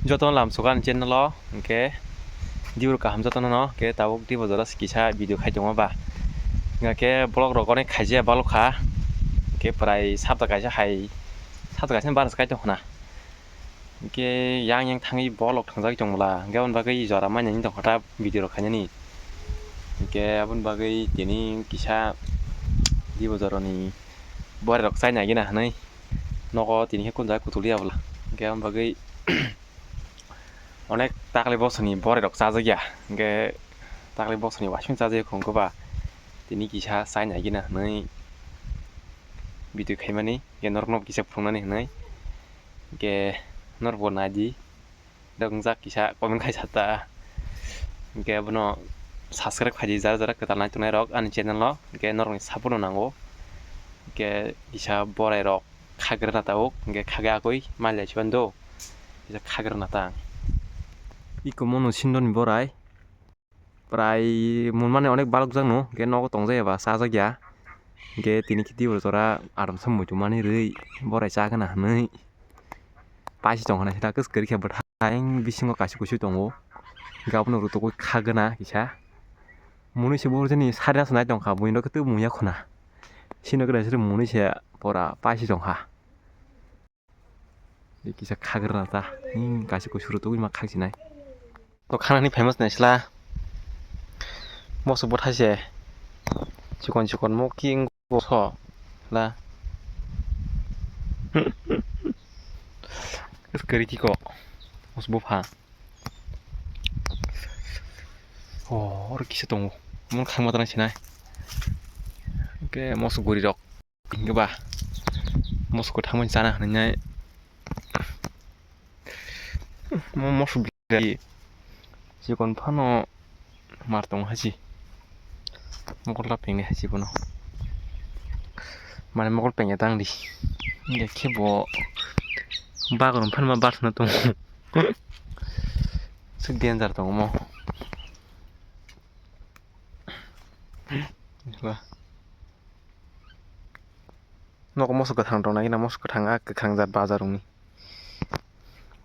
Joton làm số gan trên nó lo cái điều cả ham joton nó cái tao đi vào đó kisah video khai trong ba cái blog rồi có này khai ra bao khá cái phải sắp tới cái 바로 cái trong na cái yang thằng blog thằng cái trong là cái bọn cái giờ mà nhận được ra video khai nhỉ cái bọn cái tiền kisah đi vào đó ni bỏ ra sai nhảy na này nó có tiền hết con giải của tụi liao là cái bọn cái 어넥 딱리버스니 버레럭 싸즈기야 이게 딱리버스니 와슌 싸즈기 공거봐 디니 기샤 사인 야기나 너희 비디오 카이마니 이게 너르노 기샤 풍나니 너희 이게 너르보 나지 덩작 기샤 꼬면 카이 샀다 이게 번호 사스크랩 카지 자라자라 그다나 투네럭 아니 채널로 이게 너르니 사보로 나고 이게 기샤 버레럭 카그르나타오 이게 카게하고이 말레 지원도 이제 카그르나타 이거 뭐노 신도니 뭐라이 프라이 문만에 어넥 발록장노 게 너고 동자야 사자기야 게 티니 키티 버서라 아름 선무 주만이 르이 뭐라이 짜가나 너이 빠시 정하나 히다 그스 그렇게 버타잉 비신 거 가시고 싶동고 가분으로 또 카거나 기차 무니시 보르니 사리나서 나이 정가 무인도 그때 무야코나 신어 그래서 무니시 보라 빠시 정하 이 기차 카거나다 가시고 싶으로 또 막 카지나이 또 카나니 페머스 내실라 모습 못하지 직원 모킹 고서라 그래서 그리티고 모습 못하 오 이렇게 시동 문 강마다나 지나 그 모습 고리럭 이거 봐 모습 고 탕문 있잖아 하느냐 뭐 모습 직원 파노 말동 하지 먹을 라팽이 하지 보노 만에 먹을 뺑에 당디 이렇게 뭐 바그는 판만 바트나 또 숙디한 자르 동 뭐 이거 너가 모습 그 탕동 나기나 모습 그 탕아 그 강자 바자롱이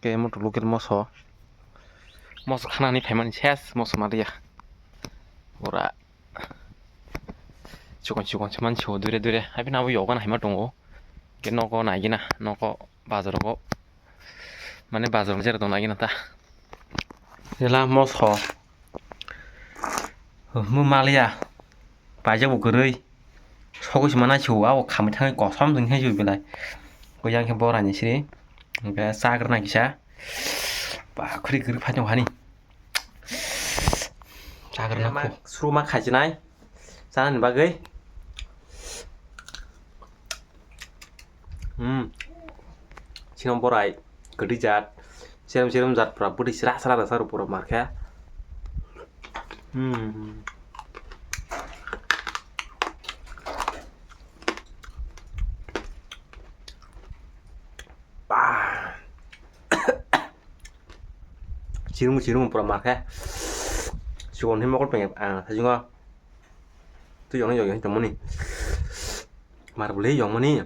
게 모두 로켓 모서 모습 하나니 배만 체스 모습 말이야 뭐라 직원 저만 치고 누래 하비나 뭐 요거나 해마 동고 게 너거 나기나 너거 바자로고 만에 바자로 제라도 나기나 다 얘라 모서 뭐 말이야 바자고 그러이 속옷이 많아 치고 아고 감을 향해 거 섬등 해줄 빌라 고양 해 보라 아니 시리 그러니까 싸그러나 기샤 바 그리 판정하니 자 그러나 수로만 가지나이 싸는 바그이 지금 보라이 그리자 세럼 잣 프라 뿌리 스라스라 사로 보라 마케 빠 지름은 보라 마케 직원 해 먹을 뺑에 사중아 또 여기 때문에 말을 원래 영문이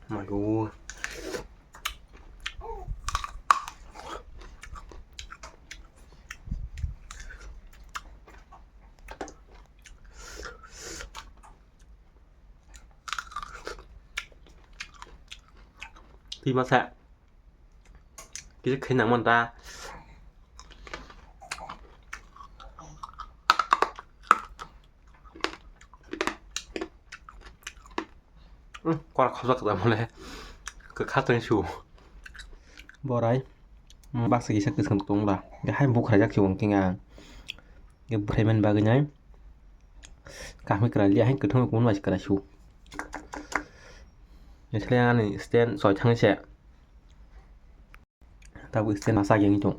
말고 thì mà sẽ cái khi nào mình ra qua không được rồi 그 카톤 쇼 뭐라이 박스기 시작 그 동라 hai bộ khởi giác chuồng kinh cái bremen ba cái nhái cả mấy cái lia hay cứ thông cũng mà cái là chu như thế này stand sỏi thăng sẽ tao bị stand massage như vậy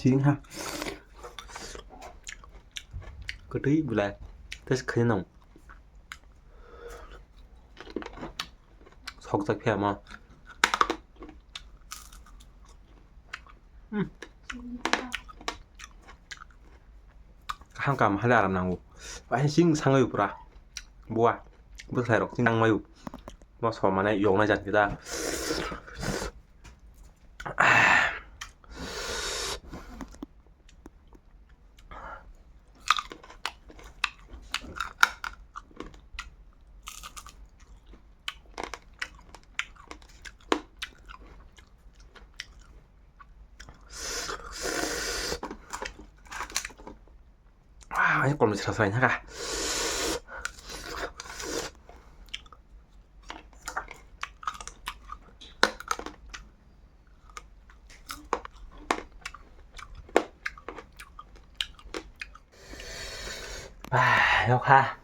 chín ha cái tí vừa lại thế khơi nồng 속삭 피하마 Hamkam hale aram nangu wa sing sangai pura bua bu sai rok sing nang mayu mo so mane yong na jan kita 아니 꼴로 지라서 아니야 역하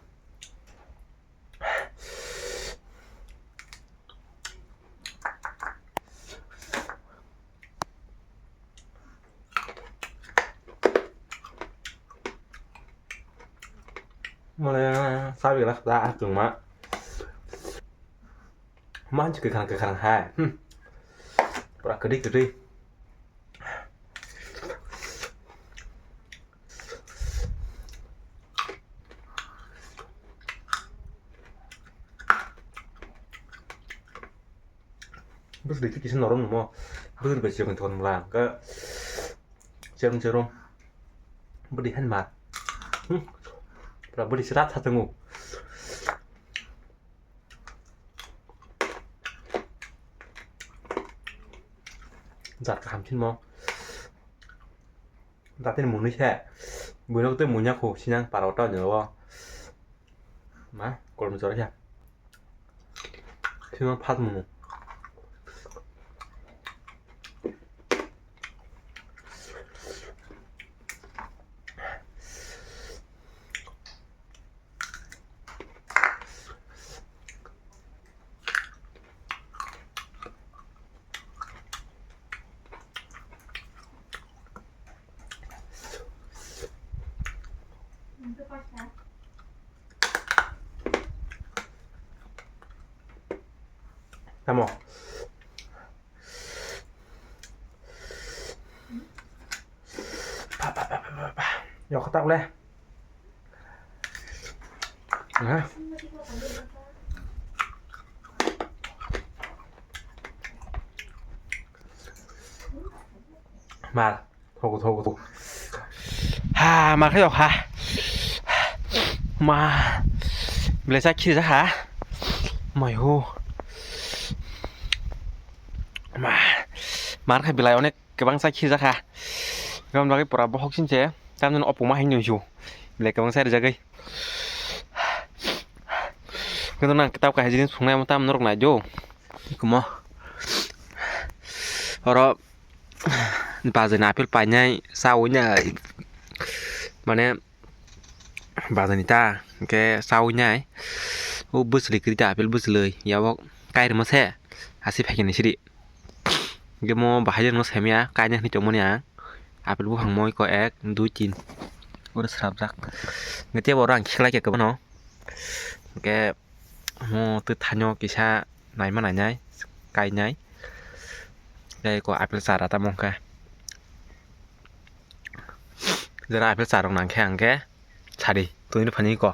뭐래 sao việc ra cường mà man chỉ cái khăn hai bra cái đi 무슨 이렇게 기신 너름 뭐 무슨 배 지역은 돈 몰라 그 제롬 beri han mat pra beri serat ha tengu giặt cả hàm trên mò giặt tên mùn đi xe bữa nó tới mùn nhá khổ xin nhang bà đó nhớ vào má còn một chỗ đấy thì nó phát mùn Come on. Dọc tóc lên. Đó. Mà thôi. Mà cái dọc hả? Mà lấy ra kia ra hả? Mày hô. Mar khai bilai onek kebangsa khi zakha gam bagi pura bohok sinche tamnon opuma hin nyu bilai kebangsa jagai কিন্তু না কিতাব কাহি জিনিস ফুংনাই মতো আমনর নাই জো কুমো অর বাজেন আপেল পাইনাই সাউনাই মানে বাজেনিতা কে সাউনাই ও বুসলি কিতা আপেল বুসলই ইয়াবক কাইর মছে হাসি ফাইকেনি সিরি গে mo bahaya no semia kanya ni chomoni a apel bu hang moi ko ek du chin ur srap jak ngetia borang khilai ke no ke mo tu thanyo kisa nai ma nai kai nhai đây có apel sara ta mong ka giờ apel sara nang khang ke chari tu ni phani ko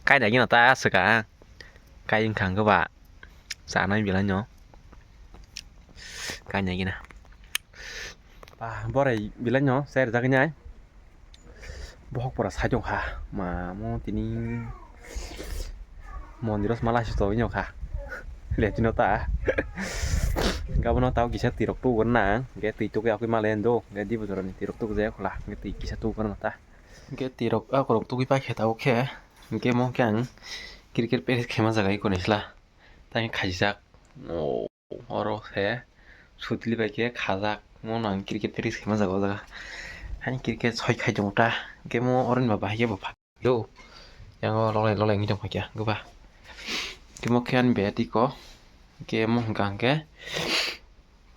cái này như ta sợ cả cái khang các bạn sa nai bị là nhỏ cái này gini bore bilang nyo saya ada kanya bohok pura sajo ha ma mo tini mondiros malah sito nyo ha lihat nyo ta gak mau tahu kisah tirok tu kena kayak tirok aku malendo gak di betul nih tirok tu saya lah kayak kisah tu kena ta kayak tirok aku rok tu kita kita oke kayak mau kan kira-kira peris kemas agak ikut nih lah tanya kajak oh orang saya সুতলি বাইকে খাজাক মো নাং cricket Paris খেমা যাগো জাগা হানি ক্রিকেট ছয় খাই জংটা কে মো অরন বাবা হাইকে বাবা লো yang loleng ni jong kya goba ke mo kyan be ti ko ke mo gang ke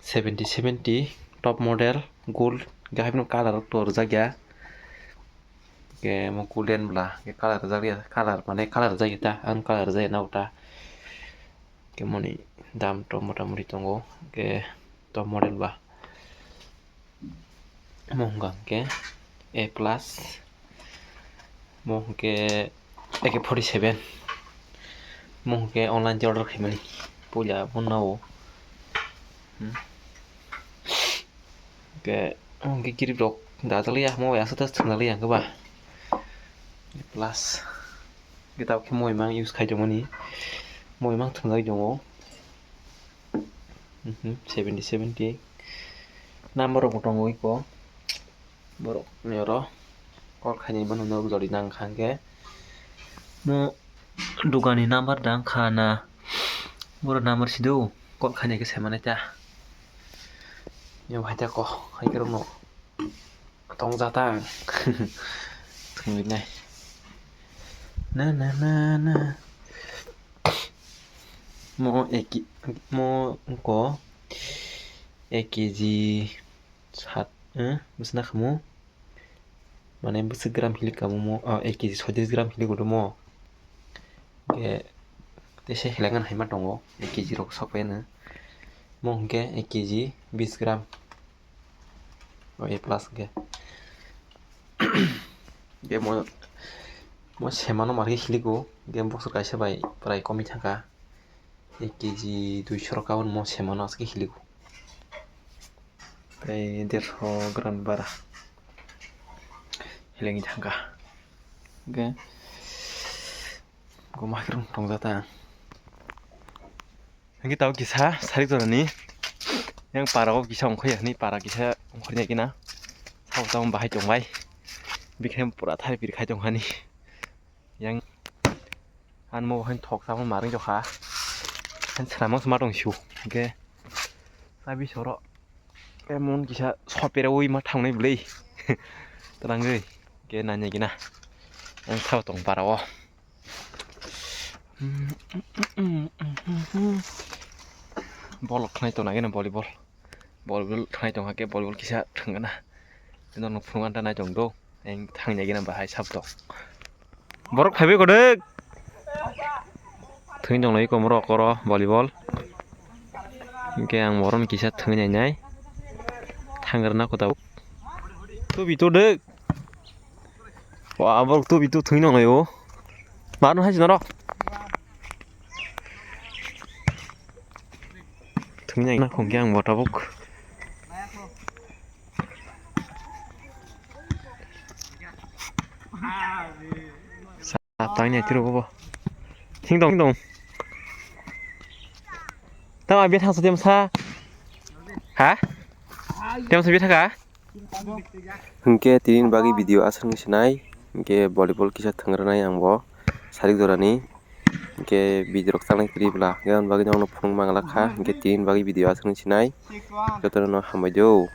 70 top model gold ga hibno color tor jagya ke mo golden bla ke color jagya color mane color jagya ta an color jagya na uta ke mo ni dam to motamoti tongo ke top model ba mong gang ke A plus mo ke AK-47 mo ke online order khaimani puja bonao ke girip rok dajaliya mo ya sata thunaliya ke ba plus kita ke moi mang use khaidongmani moi mang thungai dongo 70 number rok tongo iko borok nyoro kol khaini bano nog jori nang khangke mo dugani number dang khana boro number sido kol khaini ke semane ta yo haita ko haikero no tongjata thungli nai na mo ko AKG sat busna khamu mane busu gram hilik kamu mo AKG 36 gram hilik udo mo ke tese hilangan haima tongo AKG rok sokpena mo ke AKG 20 gram A plus ke ge mo semano marke hiliko ge boxer kaisa bai prai komi thaka AKG 200 kawan mo semano aske hiliko tei 150 gram bara hilangi thangka ge goma kirung tongjata angki tau kisa sarik dorani yang parao kisa ongkhoi ni para kisa ongkhoi kina sao tong bahai tongbai bikrem pura thai bir khai tongkhani yang anmo han thok sa maring jokha han sramang smart ong shu ge sabi soro emon kisa sopera oi ma thangnai blei tarangei ge nanya gina yang sao tong parao bol khnai to nagena volleyball khnai tong hake volleyball kisa thangana eno no phungan ta nai tong do eng thangnya gena bahai sap to borok phaibe kodek thing dong lai ko morok koro volleyball ke ang morom kisa thangnya nyai thangrna ko tau to bi to dek wa borok to bi to thing dong lai o manu hai jinaro thungnya na khongke ang botabuk tangnya tiro bobo ting dong tao ai biết thằng số tiêm sa hả tiêm sa biết thằng cả hingke tin bagi video asal ngai hingke volleyball kisa thangrnai angbo sarik dorani hingke video rok tangnai tribla gan bagi nang no phung mangla kha hingke tin bagi video asal ngai jotono hamaido